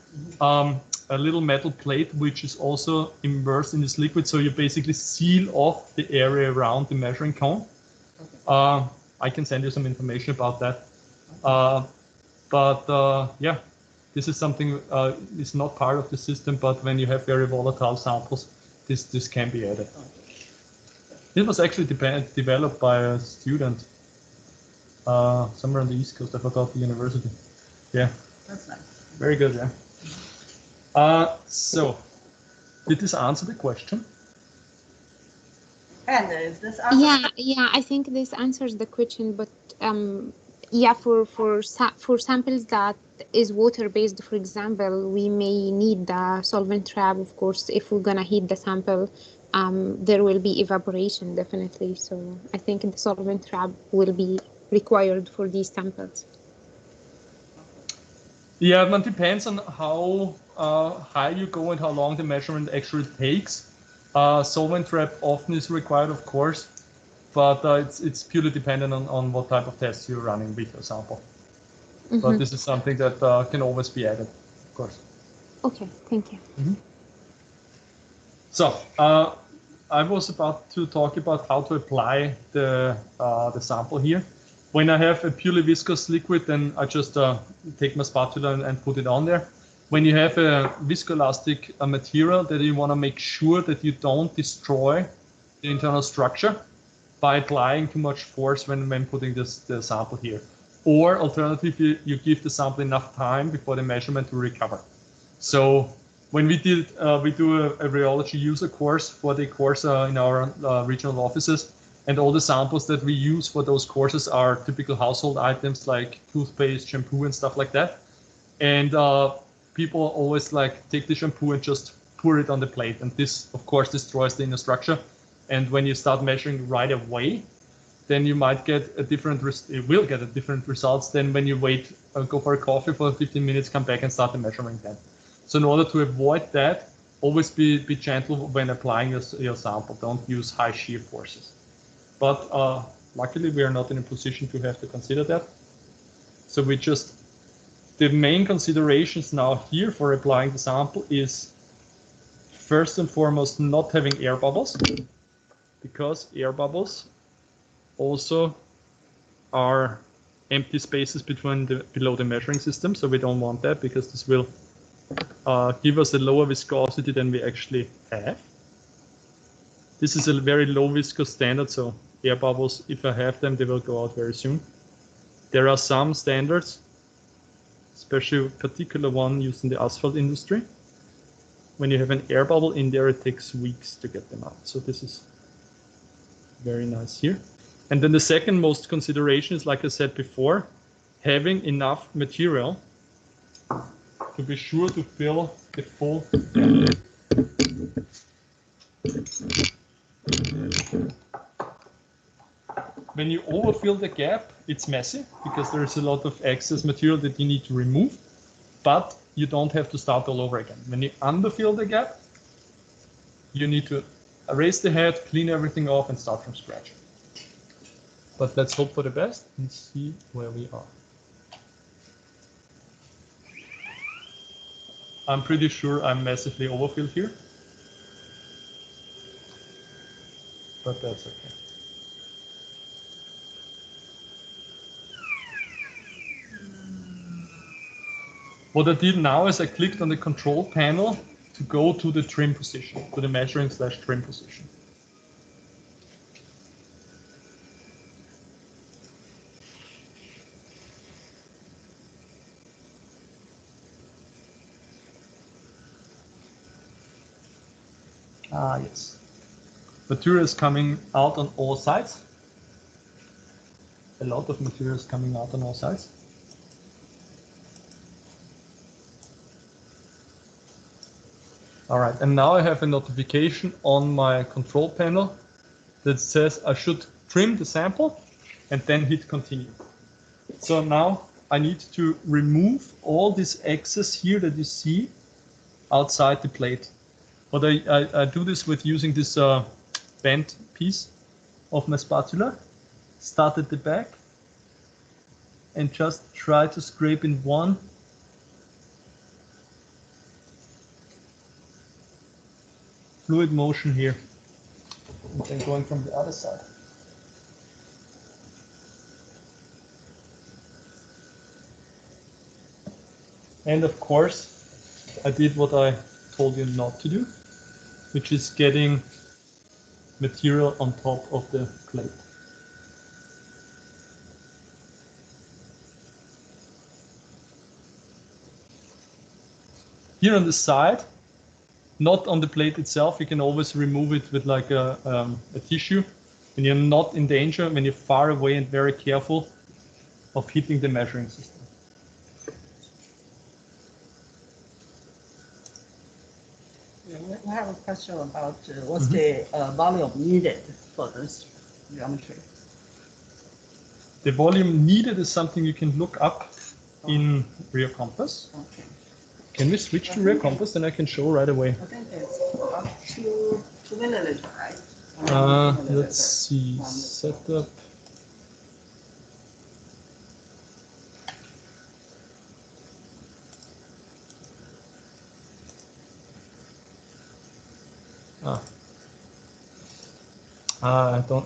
a little metal plate which is also immersed in this liquid, so you basically seal off the area around the measuring cone. I can send you some information about that. Yeah, this is something is not part of the system, but when you have very volatile samples, this can be added. It was actually developed by a student somewhere on the East Coast. I forgot the university. Yeah. That's nice. Very good, yeah. So, did this answer the question? And is this answer? Yeah, I think this answers the question, but yeah, for samples that is water-based, for example, we may need the solvent trap, of course. If we're gonna heat the sample, there will be evaporation, definitely. So I think the solvent trap will be required for these samples. Yeah, it depends on how high you go and how long the measurement actually takes. Solvent trap often is required, of course, but it's purely dependent on what type of tests you're running with your sample. But this is something that can always be added, of course. Okay, thank you. So I was about to talk about how to apply the sample here. When I have a purely viscous liquid, then I just take my spatula and put it on there. When you have a viscoelastic material, that you want to make sure that you don't destroy the internal structure by applying too much force when putting the sample here. Or alternatively, you give the sample enough time before the measurement to recover. So when we do a rheology user course for the course in our regional offices, and all the samples that we use for those courses are typical household items like toothpaste, shampoo, and stuff like that. And people always like take the shampoo and just pour it on the plate. And this, of course, destroys the inner structure. And when you start measuring right away, then you might get a different, different results than when you wait, go for a coffee for 15 minutes, come back and start the measuring again. So in order to avoid that, always be gentle when applying your sample. Don't use high shear forces. But luckily, we are not in a position to have to consider that. So the main considerations now here for applying the sample is first and foremost not having air bubbles, because air bubbles also are empty spaces below the measuring system. So we don't want that, because this will give us a lower viscosity than we actually have. This is a very low viscous standard, so air bubbles, if I have them, they will go out very soon. There are some standards, especially a particular one used in the asphalt industry. When you have an air bubble in there, it takes weeks to get them out. So this is very nice here. And then the second most consideration is, like I said before, having enough material to be sure to fill the full gap. When you overfill the gap, it's messy because there's a lot of excess material that you need to remove, but you don't have to start all over again. When you underfill the gap, you need to erase the head, clean everything off, and start from scratch. But let's hope for the best and see where we are. I'm pretty sure I'm massively overfilled here, but that's okay. What I did now is I clicked on the control panel to go to the trim position, to the measuring/trim position. Ah, yes. Material is coming out on all sides. A lot of material is coming out on all sides. All right, and now I have a notification on my control panel that says I should trim the sample and then hit continue. So now I need to remove all this excess here that you see outside the plate. But I do this with using this bent piece of my spatula, start at the back, and just try to scrape in one fluid motion here, and then going from the other side. And of course, I did what I told you not to do, which is getting material on top of the plate. Here on the side, not on the plate itself, you can always remove it with like a tissue, and you're not in danger when you're far away and very careful of hitting the measuring system. We have a question about what's the volume needed for this geometry. The volume needed is something you can look up in Rheocompass. Okay. Can we switch to Rheocompass? Then I can show right away. I think it's up to 2 milliliter, right? Let's see, setup.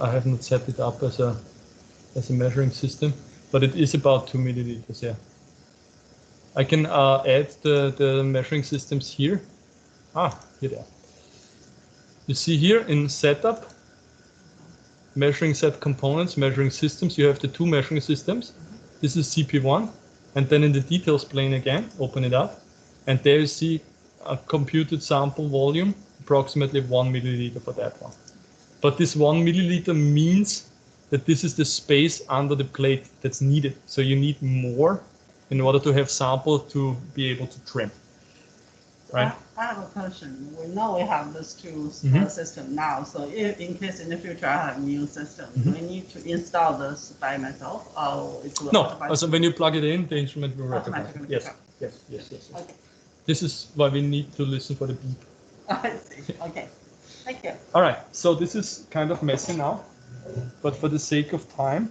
I have not set it up as a measuring system, but it is about 2 milliliters. Yeah. I can add the measuring systems here. Here they are. You see here in setup, measuring set components, measuring systems, you have the two measuring systems. This is CP1, and then in the details plane again, open it up, and there you see a computed sample volume, approximately 1 milliliter for that one. But this 1 milliliter means that this is the space under the plate that's needed. So you need more in order to have sample to be able to trim. Right? I have a question. We know we have this two system now. So if in case in the future I have a new system, do I need to install this by myself, or it will No. So when you plug it in, the instrument will recognize it. automatically? Yes. Okay. This is why we need to listen for the beep. I see. Okay. Thank you. All right. So this is kind of messy now, but for the sake of time,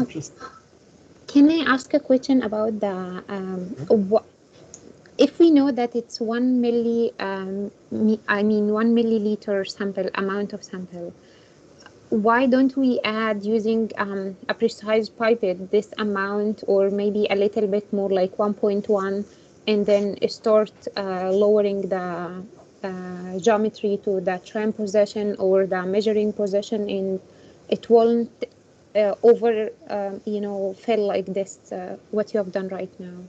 just. Can I ask a question about the if we know that it's 1 milliliter sample amount of sample, why don't we add using a precise pipette this amount, or maybe a little bit more like 1.1, and then start lowering the geometry to the trim position or the measuring position, and it won't fill like this, what you have done right now.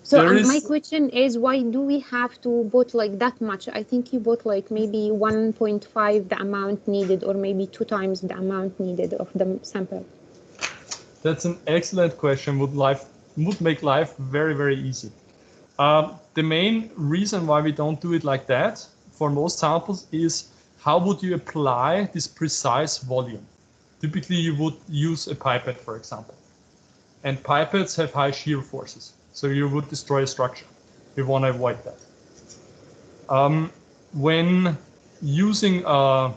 So my question is, why do we have to put like that much? I think you bought like maybe 1.5 the amount needed, or maybe 2 times the amount needed of the sample. That's an excellent question. Would make life very, very easy. The main reason why we don't do it like that for most samples is, how would you apply this precise volume? Typically, you would use a pipette, for example. And pipettes have high shear forces, so you would destroy a structure. We want to avoid that. When using a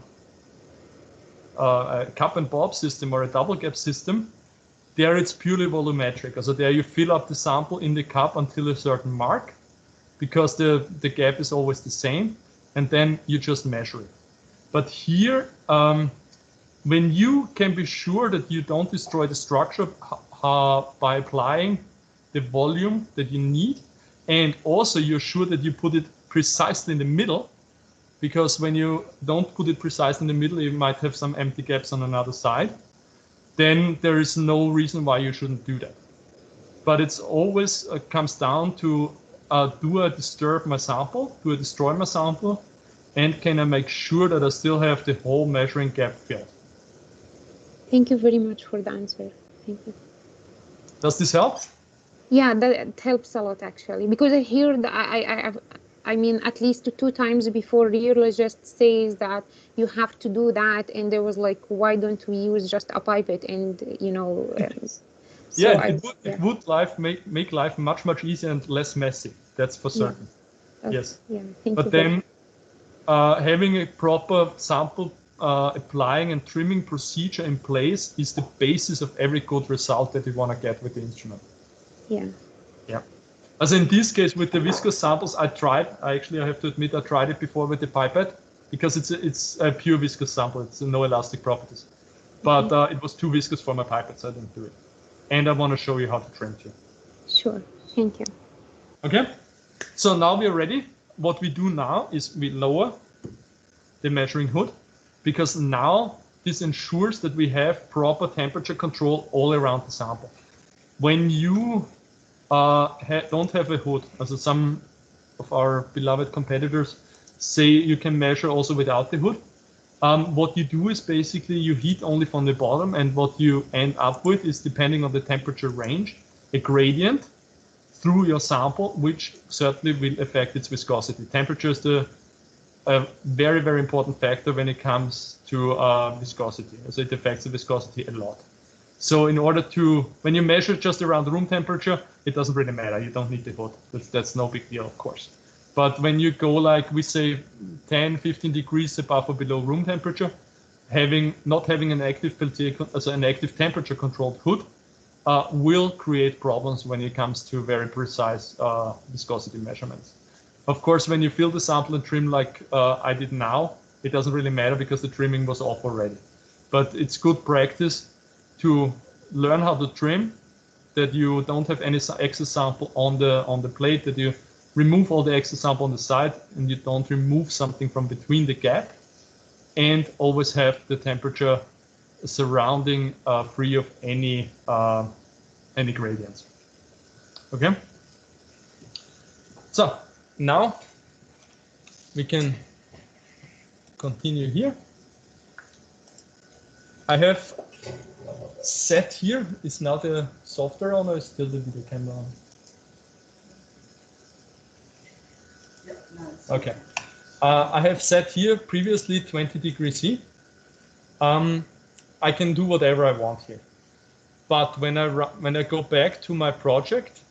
cup and bob system or a double gap system, there it's purely volumetric. So there you fill up the sample in the cup until a certain mark, because the gap is always the same, and then you just measure it. But here, when you can be sure that you don't destroy the structure by applying the volume that you need, and also you're sure that you put it precisely in the middle, because when you don't put it precisely in the middle, you might have some empty gaps on another side, then there is no reason why you shouldn't do that. But it's always comes down to, do I disturb my sample? Do I destroy my sample? And can I make sure that I still have the whole measuring gap filled? Thank you very much for the answer. Thank you. Does this help? Yeah, that helps a lot actually, because I hear that I mean, at least 2 times before, rheologist says that you have to do that, and there was like, why don't we use just a pipette? And so Yeah, yeah. it would make life much easier and less messy. That's for certain. Okay. Yes. Yeah. Thank But you. then having a proper sample applying and trimming procedure in place is the basis of every good result that you want to get with the instrument. Yeah. Yeah. As in this case with the viscous samples, I have to admit, I tried it before with the pipette because it's a pure viscous sample. It's no elastic properties. But it was too viscous for my pipette, so I didn't do it. And I want to show you how to trim too. Sure. Thank you. Okay. So now we are ready. What we do now is we lower the measuring hood, because now this ensures that we have proper temperature control all around the sample. When you don't have a hood, as some of our beloved competitors say you can measure also without the hood, what you do is basically you heat only from the bottom, and what you end up with is, depending on the temperature range, a gradient through your sample, which certainly will affect its viscosity. Temperature is a very, very important factor when it comes to viscosity. So it affects the viscosity a lot. So in order to, when you measure just around room temperature, it doesn't really matter. You don't need the hood. That's no big deal, of course. But when you go, like we say, 10, 15 degrees above or below room temperature, not having an active Peltier, also an active temperature controlled hood, will create problems when it comes to very precise viscosity measurements. Of course, when you fill the sample and trim like I did now, it doesn't really matter because the trimming was off already. But it's good practice to learn how to trim, that you don't have any excess sample on the plate, that you remove all the excess sample on the side, and you don't remove something from between the gap, and always have the temperature surrounding free of any gradients. Okay. So now we can continue here. I have set here, is now the software on or is still the video camera on? Yeah, no, Okay. I have set here previously 20 degrees C. I can do whatever I want here. But when I go back to my project,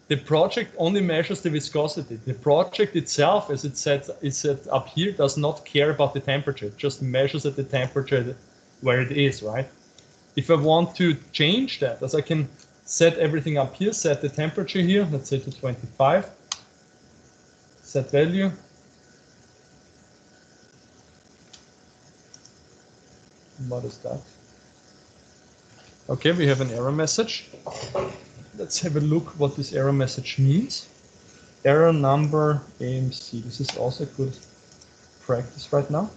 the project only measures the viscosity. The project itself, as it's set up here, does not care about the temperature. It just measures at the temperature where it is, right? If I want to change that, as I can set everything up here, set the temperature here, let's say to 25, set value. What is that? Okay, we have an error message. Let's have a look what this error message means. Error number AMC. This is also good practice right now.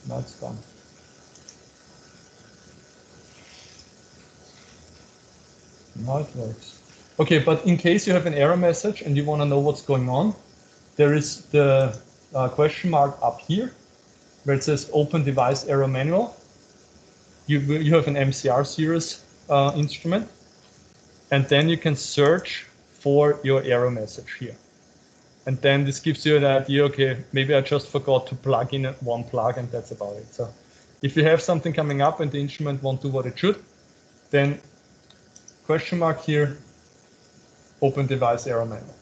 Now it's done. Now it works. Okay, but in case you have an error message and you want to know what's going on, there is the question mark up here where it says Open Device Error Manual. You have an MCR series instrument, and then you can search for your error message here. And then this gives you an idea, okay, maybe I just forgot to plug in one plug and that's about it. So if you have something coming up and the instrument won't do what it should, then question mark here, Open Device Error Manual.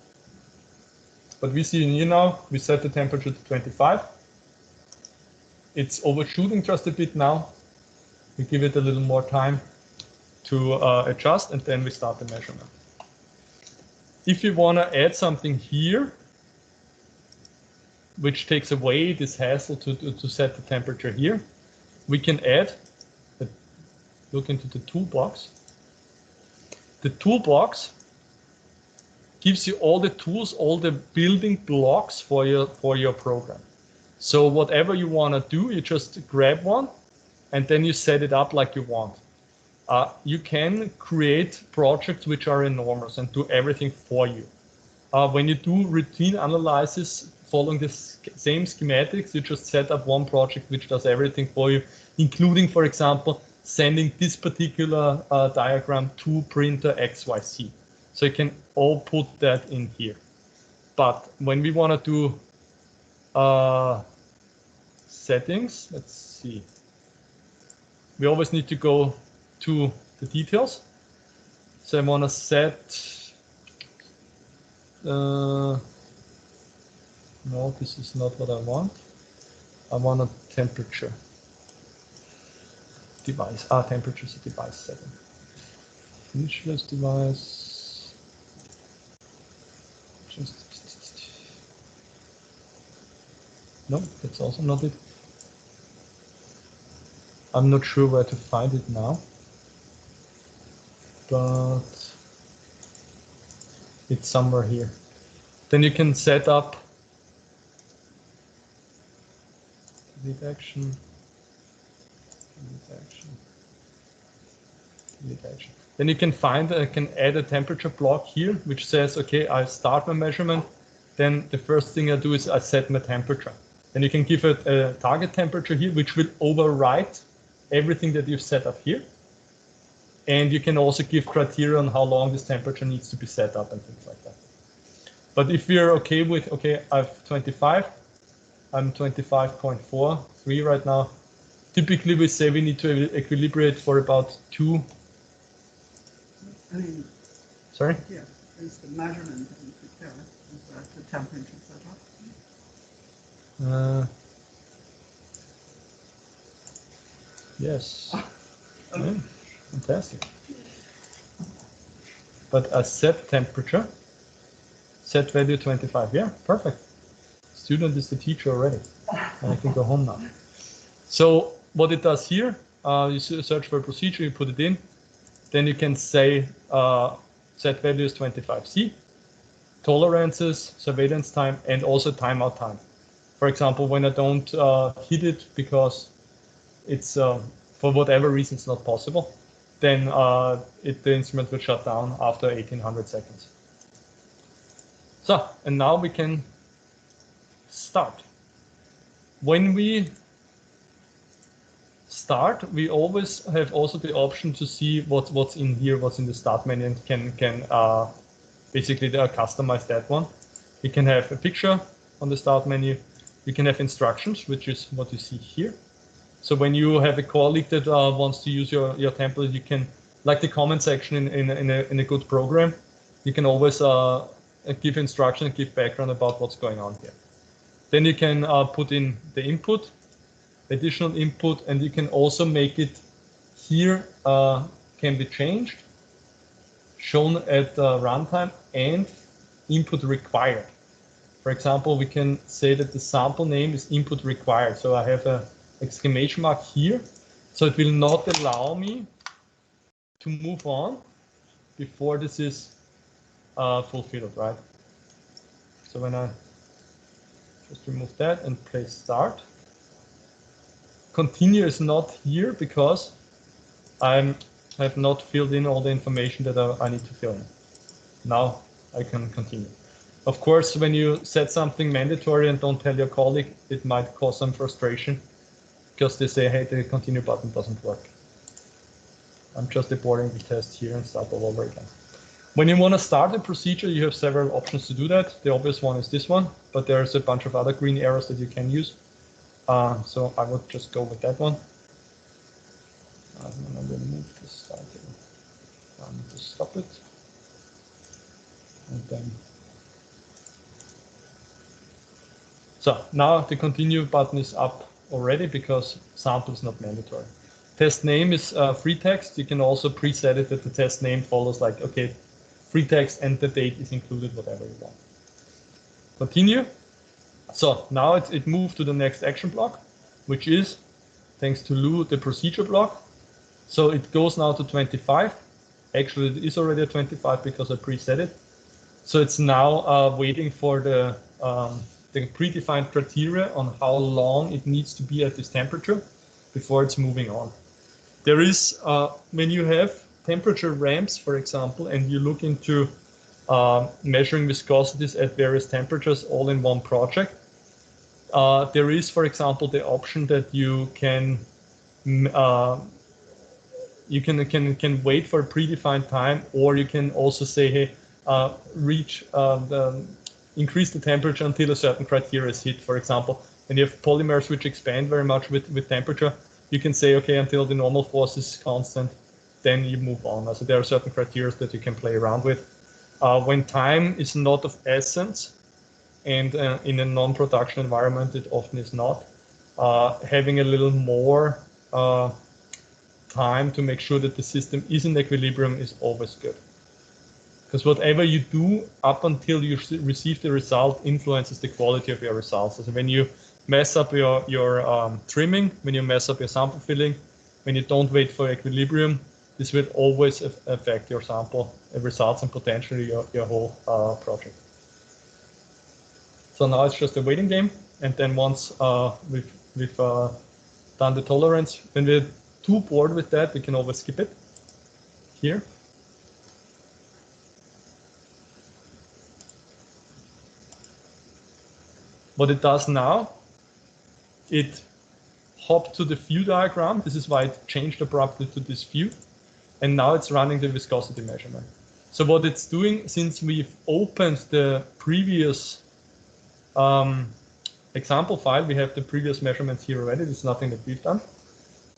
But we see in here now, we set the temperature to 25. It's overshooting just a bit now. We give it a little more time to adjust, and then we start the measurement. If you want to add something here, which takes away this hassle to set the temperature here, we can add, look into the toolbox. The toolbox gives you all the tools, all the building blocks for your program. So whatever you want to do, you just grab one and then you set it up like you want. You can create projects which are enormous and do everything for you. When you do routine analysis following the same schematics, you just set up one project which does everything for you, including, for example, sending this particular diagram to printer XYZ. So you can all put that in here. But when we want to do settings, let's see. We always need to go to the details. So I want to set, no, this is not what I want. I want a temperature device. Temperature is a device setting. Finishless device. No, that's also not it. I'm not sure where to find it now, but it's somewhere here. Then you can set up delete action, delete action, delete action. Then you can can add a temperature block here, which says, okay, I start my measurement. Then the first thing I do is I set my temperature. Then you can give it a target temperature here, which will overwrite everything that you've set up here. And you can also give criteria on how long this temperature needs to be set up and things like that. But if we're okay with, okay, I have 25, I'm 25.43 right now. Typically we say we need to equilibrate for about 2. Sorry? Yeah, it's the measurement and the temperature setup. Yes. Yeah, fantastic. But a set temperature, set value 25. Yeah, perfect. Student is the teacher already. And I can go home now. So what it does here, you search for a procedure, you put it in, then you can say set value is 25C, tolerances, surveillance time, and also timeout time. For example, when I don't hit it because it's for whatever reason it's not possible, then the instrument will shut down after 1800 seconds. So, and now we can start. When we start, we always have also the option to see what's in here, what's in the start menu, and can basically customize that one. You can have a picture on the start menu. You can have instructions, which is what you see here. So when you have a colleague that wants to use your template, you can, like the comment section in a good program, you can always give instruction and give background about what's going on here. Then you can put in the input, additional input, and you can also make it here can be changed, shown at runtime, and input required. For example, we can say that the sample name is input required. So I have a exclamation mark here. So it will not allow me to move on before this is fulfilled, right? So when I just remove that and place start, continue is not here because I have not filled in all the information that I need to fill in. Now I can continue. Of course, when you set something mandatory and don't tell your colleague, it might cause some frustration because they say, hey, the continue button doesn't work. I'm just aborting the test here and start all over again. When you want to start a procedure, you have several options to do that. The obvious one is this one, but there's a bunch of other green arrows that you can use. So I would just go with that one. I'm going to move this start here. I need to stop it. And then. So now the continue button is up already because sample is not mandatory. Test name is free text. You can also preset it that the test name follows like, okay, free text and the date is included, whatever you want. Continue. So now it moved to the next action block, which is, thanks to Lou, the procedure block. So it goes now to 25. Actually, it is already at 25 because I preset it. So it's now waiting for the predefined criteria on how long it needs to be at this temperature before it's moving on. There is, when you have temperature ramps, for example, and you look into measuring viscosities at various temperatures all in one project, there is, for example, the option that you can wait for a predefined time, or you can also say, hey, reach increase the temperature until a certain criteria is hit. For example, when you have polymers which expand very much with temperature, you can say, okay, until the normal force is constant, then you move on. So there are certain criteria that you can play around with. When time is not of essence, and in a non-production environment, it often is not, having a little more time to make sure that the system is in equilibrium is always good. Because whatever you do up until you receive the result influences the quality of your results. So when you mess up your trimming, when you mess up your sample filling, when you don't wait for equilibrium, this will always affect your sample results and potentially your whole project. So now it's just a waiting game, and then once we've done the tolerance, when we're too bored with that, we can always skip it here. What it does now, it hopped to the view diagram. This is why it changed abruptly to this view. And now it's running the viscosity measurement. So what it's doing, since we've opened the previous example file, we have the previous measurements here already. There's nothing that we've done.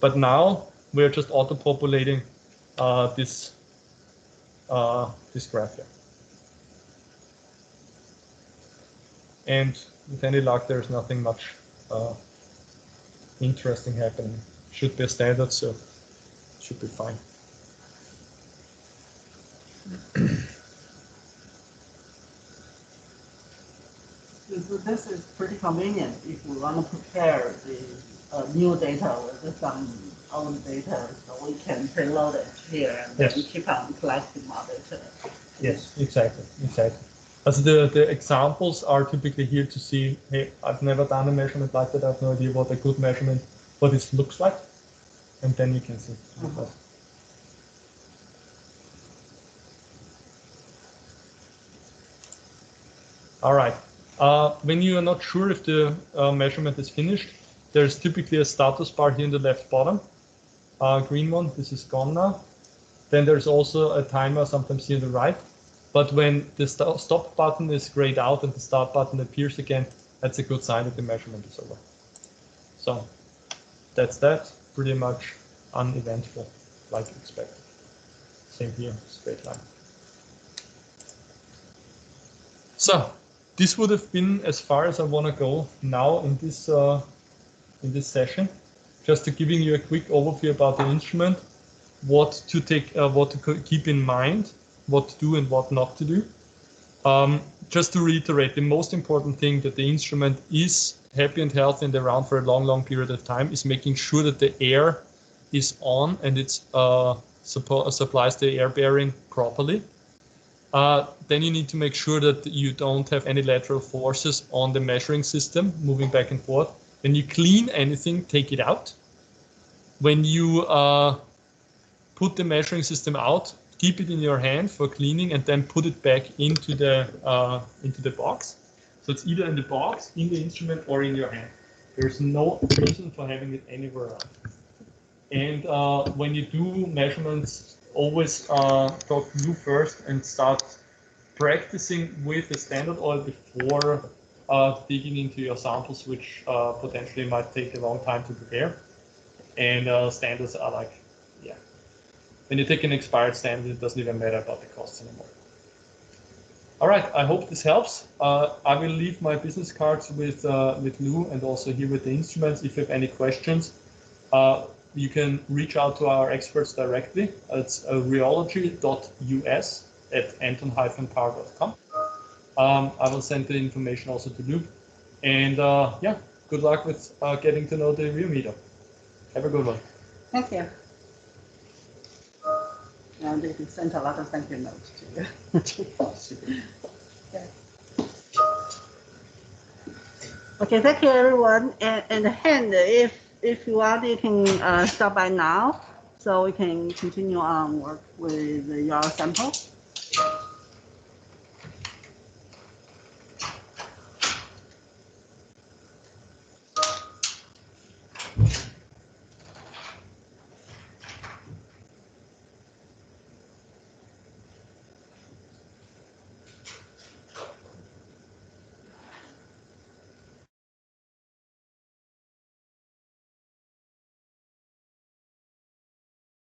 But now we're just auto-populating this graph here. And with any luck, there's nothing much interesting happening. Should be a standard, so it should be fine. So this is pretty convenient if we want to prepare the new data with some old data, so we can preload it here and then keep on collecting more data. Yes, exactly. As the examples are typically here to see, hey, I've never done a measurement like that, I have no idea what a good measurement, what it looks like, and then you can see. All right. When you are not sure if the measurement is finished, there's typically a status bar here in the left bottom, green one. This is gone now. Then there's also a timer sometimes here on the right. But when the stop button is grayed out and the start button appears again, that's a good sign that the measurement is over. So that's that. Pretty much uneventful, like expected. Same here, straight line. So this would have been as far as I want to go now in this session. Just to giving you a quick overview about the instrument, what to keep in mind, what to do and what not to do. Just to reiterate, the most important thing that the instrument is happy and healthy and around for a long period of time is making sure that the air is on and it supplies the air bearing properly. Then you need to make sure that you don't have any lateral forces on the measuring system moving back and forth. When you clean anything, take it out. When you put the measuring system out, keep it in your hand for cleaning and then put it back into the box. So it's either in the box, in the instrument, or in your hand. There's no reason for having it anywhere else. And when you do measurements, always talk to you first and start practicing with the standard oil before digging into your samples, which potentially might take a long time to prepare. And standards are like, when you take an expired standard, it doesn't even matter about the costs anymore. All right, I hope this helps. I will leave my business cards with Lou and also here with the instruments. If you have any questions, you can reach out to our experts directly. It's rheology.us@anton-par.com. I will send the information also to Lou. And good luck with getting to know the Rheometer. Have a good one. Thank you. And they sent a lot of thank you notes to you. Okay, thank you everyone. And hand, if you want, you can stop by now, so we can continue on work with your sample.